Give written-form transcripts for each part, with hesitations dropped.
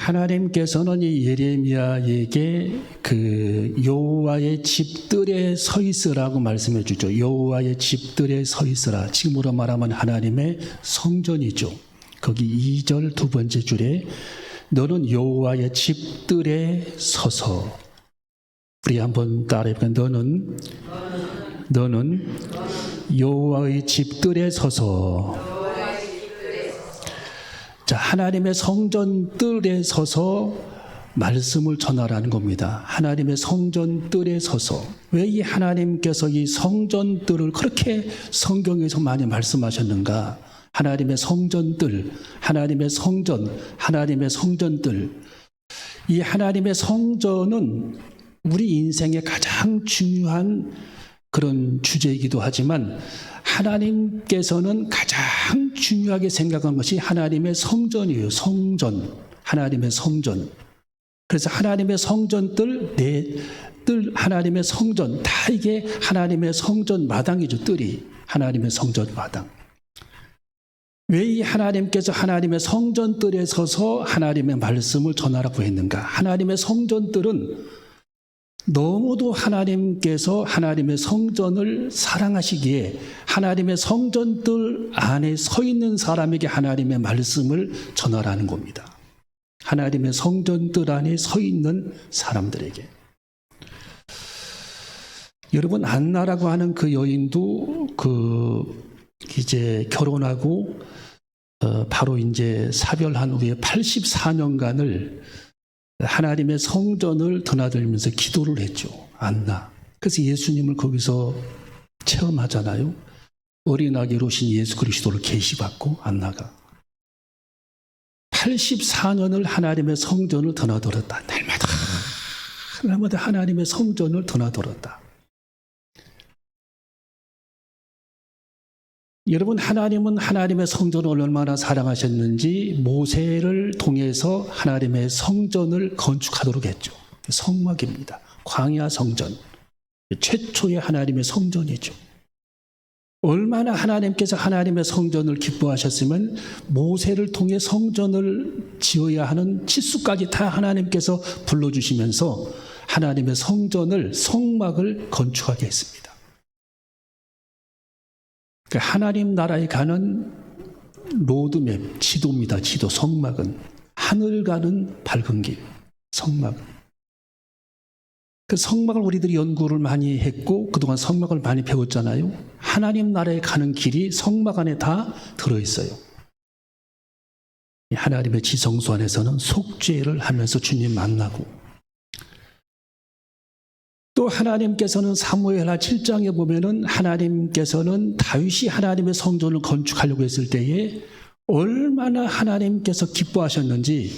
하나님께서는 이 예레미야에게 그 여호와의 집들에 서 있으라고 말씀해 주죠. 여호와의 집들에 서 있으라. 지금으로 말하면 하나님의 성전이죠. 거기 2절 두 번째 줄에 너는 여호와의 집들에 서서, 우리 한번 따라해볼까요? 너는 여호와의 집들에 서서. 자, 하나님의 성전들에 서서 말씀을 전하라는 겁니다. 하나님의 성전들에 서서. 왜 이 하나님께서 이 성전들을 그렇게 성경에서 많이 말씀하셨는가? 하나님의 성전들, 하나님의 성전, 하나님의 성전들. 이 하나님의 성전은 우리 인생의 가장 중요한 그런 주제이기도 하지만 하나님께서는 가장 중요하게 생각한 것이 하나님의 성전이에요. 성전, 하나님의 성전. 그래서 하나님의 성전들, 하나님의 성전, 다 이게 하나님의 성전 마당이죠. 뜰이 하나님의 성전 마당. 왜 이 하나님께서 하나님의 성전들에 서서 하나님의 말씀을 전하라고 했는가? 하나님의 성전들은 너무도 하나님께서 하나님의 성전을 사랑하시기에 하나님의 성전들 안에 서 있는 사람에게 하나님의 말씀을 전하라는 겁니다. 하나님의 성전들 안에 서 있는 사람들에게. 여러분, 안나라고 하는 그 여인도 이제 결혼하고 바로 이제 사별한 후에 84년간을 하나님의 성전을 드나들면서 기도를 했죠. 안나. 그래서 예수님을 거기서 체험하잖아요. 어린아기로 오신 예수 그리스도를 계시받고 안나가 84년을 하나님의 성전을 드나들었다. 날마다 하나님의 성전을 드나들었다. 여러분, 하나님은 하나님의 성전을 얼마나 사랑하셨는지 모세를 통해서 하나님의 성전을 건축하도록 했죠. 성막입니다. 광야 성전. 최초의 하나님의 성전이죠. 얼마나 하나님께서 하나님의 성전을 기뻐하셨으면 모세를 통해 성전을 지어야 하는 치수까지 다 하나님께서 불러주시면서 하나님의 성전을, 성막을 건축하게 했습니다. 하나님 나라에 가는 로드맵, 지도입니다. 지도, 성막은. 하늘 가는 밝은 길, 성막은. 그 성막을 우리들이 연구를 많이 했고 그동안 성막을 많이 배웠잖아요. 하나님 나라에 가는 길이 성막 안에 다 들어있어요. 하나님의 지성소 안에서는 속죄를 하면서 주님 만나고, 또 하나님께서는 사무엘하 7장에 보면은 하나님께서는 다윗이 하나님의 성전을 건축하려고 했을 때에 얼마나 하나님께서 기뻐하셨는지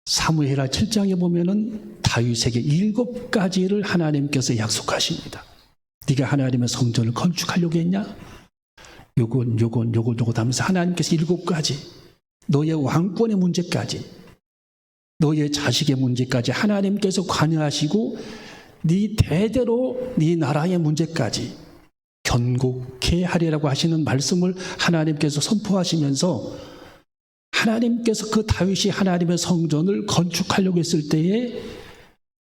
사무엘하 7장에 보면은 다윗에게 7가지를 하나님께서 약속하십니다. 네가 하나님의 성전을 건축하려고 했냐? 요건 하면서 하나님께서 7가지, 너의 왕권의 문제까지, 너의 자식의 문제까지 하나님께서 관여하시고 네 대대로 네 나라의 문제까지 견고케 하리라고 하시는 말씀을 하나님께서 선포하시면서 하나님께서 그 다윗이 하나님의 성전을 건축하려고 했을 때에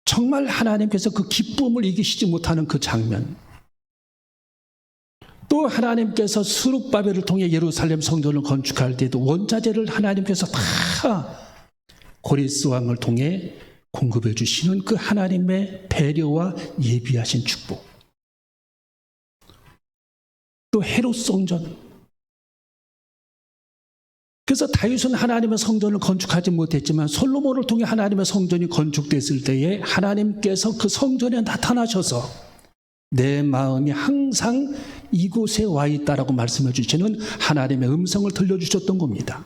정말 하나님께서 그 기쁨을 이기시지 못하는 그 장면, 또 하나님께서 스룹바벨을 통해 예루살렘 성전을 건축할 때도 원자재를 하나님께서 다 고레스 왕을 통해 공급해 주시는 그 하나님의 배려와 예비하신 축복. 또 헤롯 성전. 그래서 다윗은 하나님의 성전을 건축하지 못했지만 솔로몬을 통해 하나님의 성전이 건축됐을 때에 하나님께서 그 성전에 나타나셔서 내 마음이 항상 이곳에 와 있다라고 말씀해 주시는 하나님의 음성을 들려주셨던 겁니다.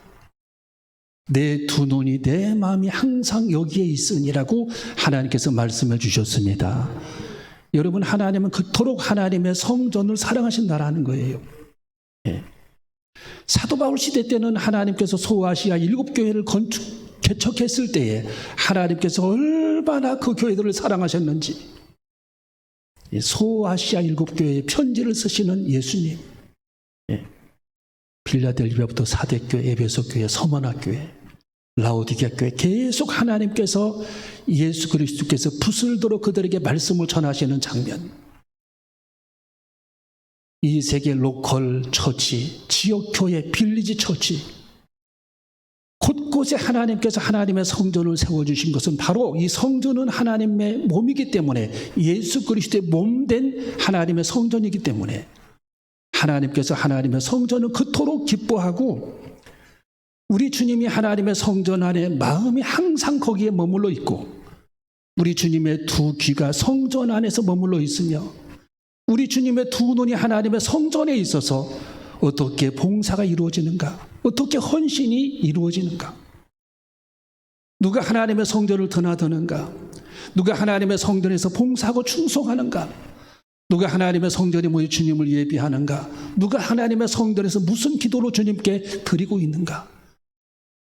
내 두 눈이 내 마음이 항상 여기에 있으니라고 하나님께서 말씀해 주셨습니다. 여러분, 하나님은 그토록 하나님의 성전을 사랑하신다라는 거예요. 예. 사도 바울 시대 때는 하나님께서 소아시아 7교회를 개척했을 때에 하나님께서 얼마나 그 교회들을 사랑하셨는지, 소아시아 7교회에 편지를 쓰시는 예수님, 빌라델비아부터 사대교회, 에베소교회, 서머나교회, 라오디게아 교회 계속 하나님께서 예수 그리스도께서 붓을 들어 그들에게 말씀을 전하시는 장면. 이 세계 로컬 처치, 지역 교회, 빌리지 처치, 곳곳에 하나님께서 하나님의 성전을 세워주신 것은 바로 이 성전은 하나님의 몸이기 때문에, 예수 그리스도의 몸된 하나님의 성전이기 때문에 하나님께서 하나님의 성전을 그토록 기뻐하고, 우리 주님이 하나님의 성전 안에 마음이 항상 거기에 머물러 있고, 우리 주님의 두 귀가 성전 안에서 머물러 있으며, 우리 주님의 두 눈이 하나님의 성전에 있어서 어떻게 봉사가 이루어지는가, 어떻게 헌신이 이루어지는가, 누가 하나님의 성전을 드나드는가, 누가 하나님의 성전에서 봉사하고 충성하는가, 누가 하나님의 성전에 모여 주님을 예비하는가, 누가 하나님의 성전에서 무슨 기도로 주님께 드리고 있는가.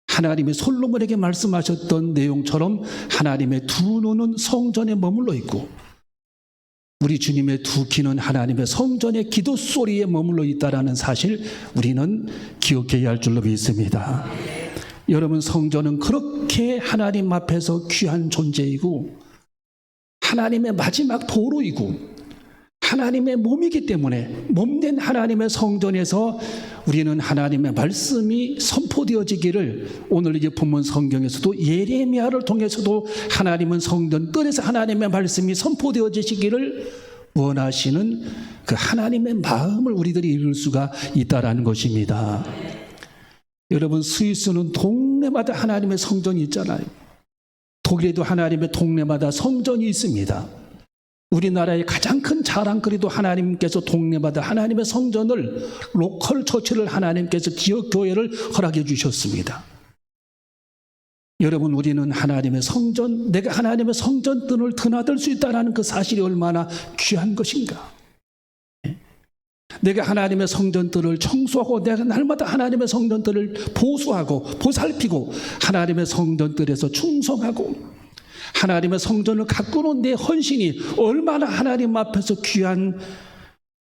하나님이 솔로몬에게 말씀하셨던 내용처럼 하나님의 두 눈은 성전에 머물러 있고, 우리 주님의 두 귀는 하나님의 성전의 기도 소리에 머물러 있다는 사실, 우리는 기억해야 할 줄로 믿습니다. 여러분, 성전은 그렇게 하나님 앞에서 귀한 존재이고 하나님의 마지막 도로이고 하나님의 몸이기 때문에, 몸된 하나님의 성전에서 우리는 하나님의 말씀이 선포되어지기를, 오늘 이제 본문 성경에서도 예레미야를 통해서도 하나님은 성전 뜰에서 하나님의 말씀이 선포되어지기를 원하시는 그 하나님의 마음을 우리들이 이룰 수가 있다라는 것입니다. 여러분, 스위스는 동네마다 하나님의 성전이 있잖아요. 독일에도 하나님의 동네마다 성전이 있습니다. 우리나라의 가장 큰 자랑거리도 하나님께서 동네마다 하나님의 성전을, 로컬 처치를 하나님께서 지역 교회를 허락해 주셨습니다. 여러분, 우리는 하나님의 성전, 내가 하나님의 성전 뜰을 드나들 수 있다는 그 사실이 얼마나 귀한 것인가. 내가 하나님의 성전 뜰을 청소하고, 내가 날마다 하나님의 성전 뜰을 보수하고 보살피고 하나님의 성전 뜰에서 충성하고 하나님의 성전을 가꾸는 내 헌신이 얼마나 하나님 앞에서 귀한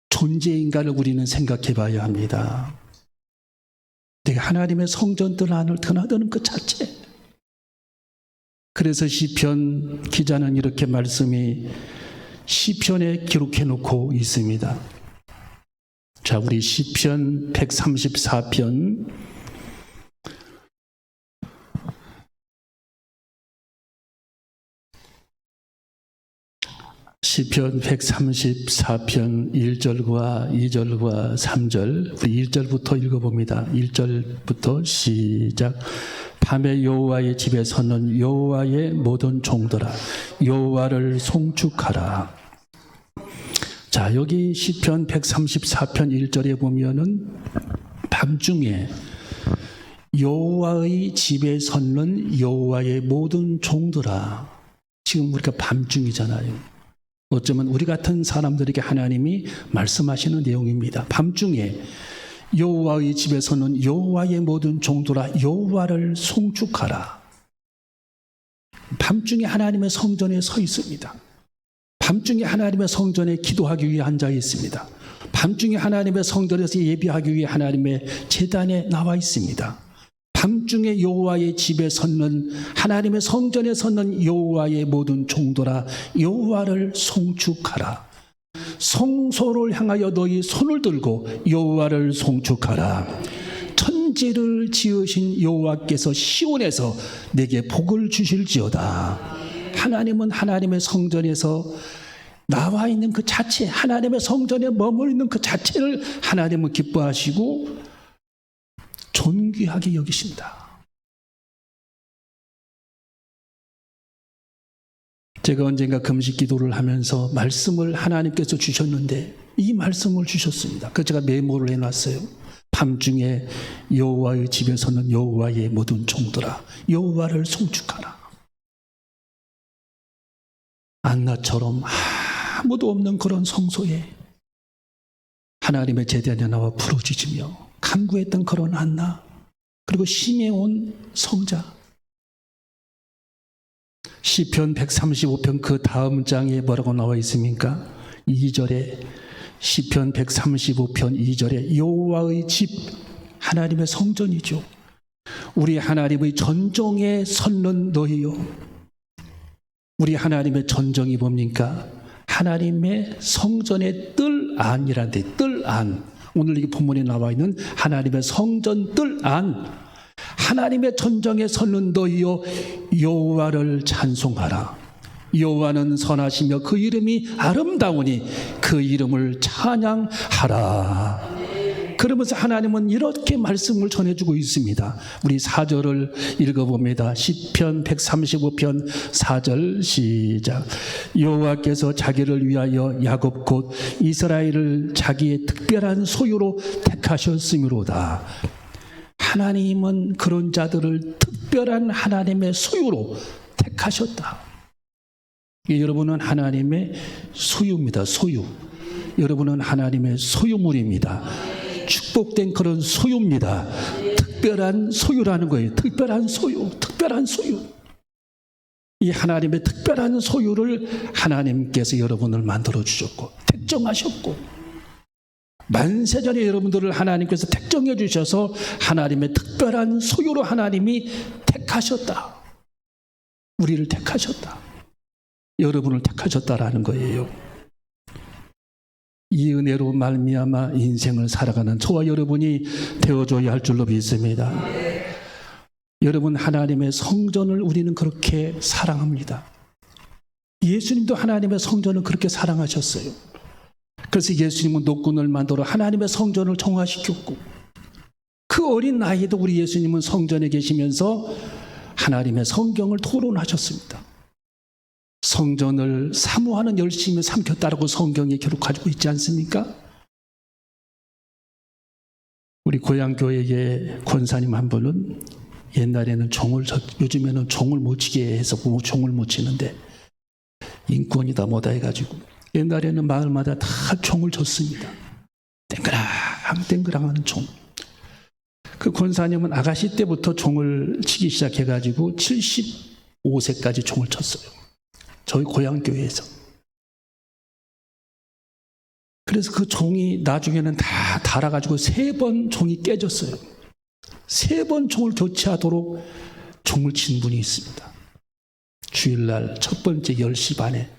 존재인가를 우리는 생각해 봐야 합니다. 내가 하나님의 성전들 안을 드나드는 그 자체. 그래서 시편 기자는 이렇게 말씀이 시편에 기록해 놓고 있습니다. 자, 우리 시편 134편 시편 134편 1절과 2절과 3절, 우리 1절부터 읽어봅니다. 1절부터 시작. 밤에 여호와의 집에 서는 여호와의 모든 종들아, 여호와를 송축하라. 자, 여기 시편 134편 1절에 보면은 밤중에 여호와의 집에 서는 여호와의 모든 종들아. 지금 우리가 밤중이잖아요. 어쩌면 우리 같은 사람들에게 하나님이 말씀하시는 내용입니다. 밤중에 여호와의 집에서는 여호와의 모든 종들아, 여호와를 송축하라. 밤중에 하나님의 성전에 서 있습니다. 밤중에 하나님의 성전에 기도하기 위해 앉아 있습니다. 밤중에 하나님의 성전에서 예비하기 위해 하나님의 제단에 나와 있습니다. 밤중에 여호와의 집에 섰는, 하나님의 성전에 섰는 여호와의 모든 종들아, 여호와를 송축하라. 성소를 향하여 너희 손을 들고 여호와를 송축하라. 천지를 지으신 여호와께서 시온에서 내게 복을 주실지어다. 하나님은 하나님의 성전에서 나와 있는 그 자체, 하나님의 성전에 머물러 있는 그 자체를 하나님은 기뻐하시고 존귀하게 여기신다. 제가 언젠가 금식 기도를 하면서 말씀을 하나님께서 주셨는데, 이 말씀을 주셨습니다. 그래서 제가 메모를 해놨어요. 밤중에 여호와의 집에서는 여호와의 모든 종들아, 여호와를 송축하라. 안나처럼 아무도 없는 그런 성소에 하나님의 제단에 나와 부르짖으며 간구했던 그런 안나, 그리고 시메온 성자. 시편 135편 그 다음 장에 뭐라고 나와 있습니까? 2절에, 시편 135편 2절에 여호와의 집, 하나님의 성전이죠. 우리 하나님의 전정에 섰는 너희요. 우리 하나님의 전정이 뭡니까? 하나님의 성전의 뜰 안이란데, 뜰 안. 오늘 이 본문에 나와 있는 하나님의 성전 뜰 안. 하나님의 전정에 섰는 너희요, 여호와를 찬송하라. 여호와는 선하시며 그 이름이 아름다우니 그 이름을 찬양하라. 그러면서 하나님은 이렇게 말씀을 전해주고 있습니다. 우리 4절을 읽어봅니다. 시편 135편 4절 시작. 여호와께서 자기를 위하여 야곱 곧 이스라엘을 자기의 특별한 소유로 택하셨으므로다. 하나님은 그런 자들을 특별한 하나님의 소유로 택하셨다. 여러분은 하나님의 소유입니다. 소유. 여러분은 하나님의 소유물입니다. 축복된 그런 소유입니다. 특별한 소유라는 거예요. 특별한 소유, 특별한 소유. 이 하나님의 특별한 소유를 하나님께서 여러분을 만들어 주셨고 택정하셨고, 만세전에 여러분들을 하나님께서 택정해 주셔서 하나님의 특별한 소유로 하나님이 택하셨다. 우리를 택하셨다. 여러분을 택하셨다라는 거예요. 이 은혜로 말미암아 인생을 살아가는 저와 여러분이 되어줘야 할 줄로 믿습니다. 여러분, 하나님의 성전을 우리는 그렇게 사랑합니다. 예수님도 하나님의 성전을 그렇게 사랑하셨어요. 그래서 예수님은 노끈을 만들어 하나님의 성전을 정화시켰고, 그 어린 나이에도 우리 예수님은 성전에 계시면서 하나님의 성경을 토론하셨습니다. 성전을 사모하는 열심을 삼켰다라고 성경에 기록하고 있지 않습니까? 우리 고향교회의 권사님 한 분은 옛날에는 요즘에는 종을 못 치게 해서 종을 못 치는데 인권이다 뭐다 해가지고 옛날에는 마을마다 다 종을 줬습니다. 땡그랑땡그랑 종. 그 권사님은 아가씨 때부터 종을 치기 시작해가지고 75세까지 종을 쳤어요. 저희 고향교회에서. 그래서 그 종이 나중에는 다 닳아가지고 3번 종이 깨졌어요. 3번 종을 교체하도록 종을 친 분이 있습니다. 주일날 첫 번째 10시 반에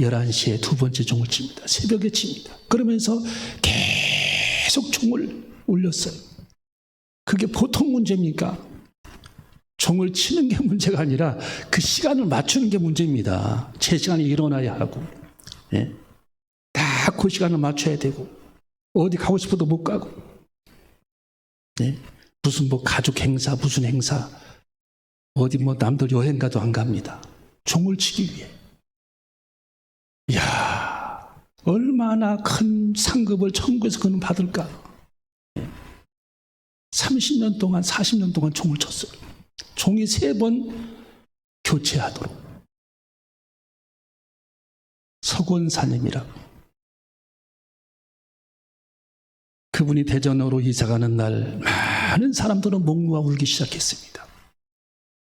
11시에 두 번째 종을 칩니다. 새벽에 칩니다. 그러면서 계속 종을 울렸어요. 그게 보통 문제입니까? 종을 치는 게 문제가 아니라 그 시간을 맞추는 게 문제입니다. 제 시간에 일어나야 하고, 예? 다 그 시간을 맞춰야 되고, 어디 가고 싶어도 못 가고, 예? 무슨 뭐 가족 행사, 무슨 행사, 어디 뭐 남들 여행 가도 안 갑니다. 종을 치기 위해. 이야, 얼마나 큰 상급을 천국에서 그는 받을까? 30년 동안, 40년 동안 종을 쳤어요. 종이 3번 교체하도록. 서권사님이라고. 그분이 대전으로 이사가는 날 많은 사람들은 목 놓아 울기 시작했습니다.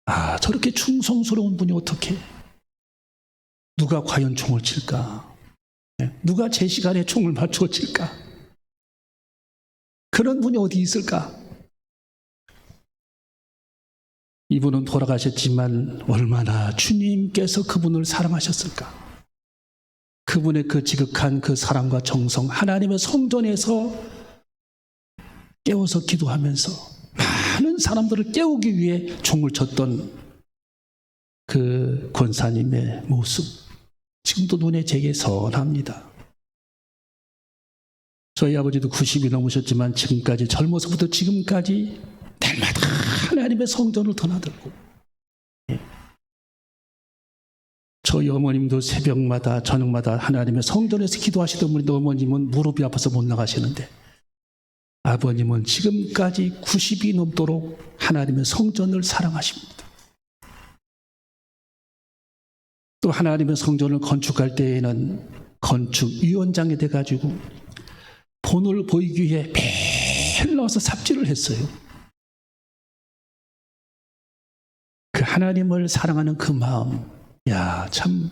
아, 저렇게 충성스러운 분이 어떻게, 누가 과연 종을 칠까? 누가 제 시간에 종을 맞춰 칠까? 그런 분이 어디 있을까? 이분은 돌아가셨지만 얼마나 주님께서 그분을 사랑하셨을까? 그분의 그 지극한 그 사랑과 정성, 하나님의 성전에서 깨워서 기도하면서 많은 사람들을 깨우기 위해 종을 쳤던 그 권사님의 모습, 지금도 눈에 제게 선합니다. 저희 아버지도 90이 넘으셨지만 지금까지, 젊어서부터 지금까지 날마다 하나님의 성전을 드나들고, 저희 어머님도 새벽마다 저녁마다 하나님의 성전에서 기도하시던 분인데 어머님은 무릎이 아파서 못 나가시는데 아버님은 지금까지 90이 넘도록 하나님의 성전을 사랑하십니다. 또 하나님의 성전을 건축할 때에는 건축위원장이 돼가지고 본을 보이기 위해 매일 나와서 삽질을 했어요. 그 하나님을 사랑하는 그 마음, 야, 참.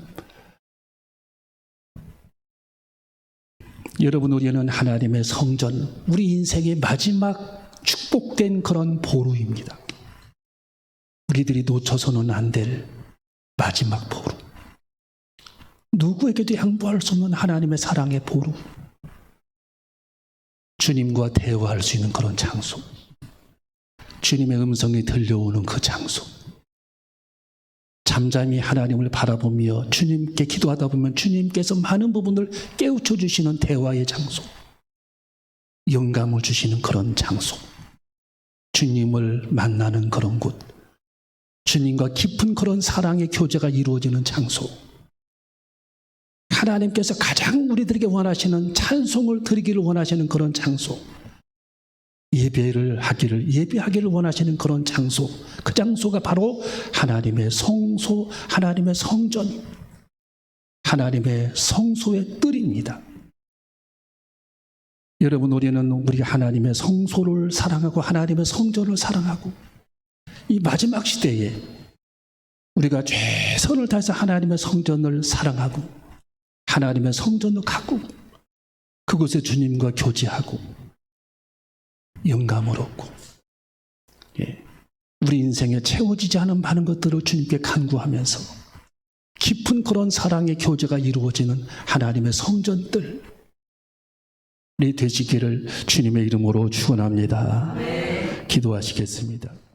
여러분, 우리는 하나님의 성전, 우리 인생의 마지막 축복된 그런 보루입니다. 우리들이 놓쳐서는 안 될 마지막 보루. 누구에게도 양보할 수 없는 하나님의 사랑의 보루. 주님과 대화할 수 있는 그런 장소. 주님의 음성이 들려오는 그 장소. 잠잠히 하나님을 바라보며 주님께 기도하다 보면 주님께서 많은 부분을 깨우쳐 주시는 대화의 장소. 영감을 주시는 그런 장소. 주님을 만나는 그런 곳. 주님과 깊은 그런 사랑의 교제가 이루어지는 장소. 하나님께서 가장 우리들에게 원하시는 찬송을 드리기를 원하시는 그런 장소. 예배하기를 원하시는 그런 장소. 그 장소가 바로 하나님의 성소, 하나님의 성전, 하나님의 성소의 뜰입니다. 여러분, 우리 하나님의 성소를 사랑하고 하나님의 성전을 사랑하고 이 마지막 시대에 우리가 최선을 다해서 하나님의 성전을 사랑하고 하나님의 성전을 가꾸고 그곳에 주님과 교제하고 영감을 얻고 우리 인생에 채워지지 않은 많은 것들을 주님께 간구하면서 깊은 그런 사랑의 교제가 이루어지는 하나님의 성전들 되시기를 주님의 이름으로 축원합니다. 기도하시겠습니다.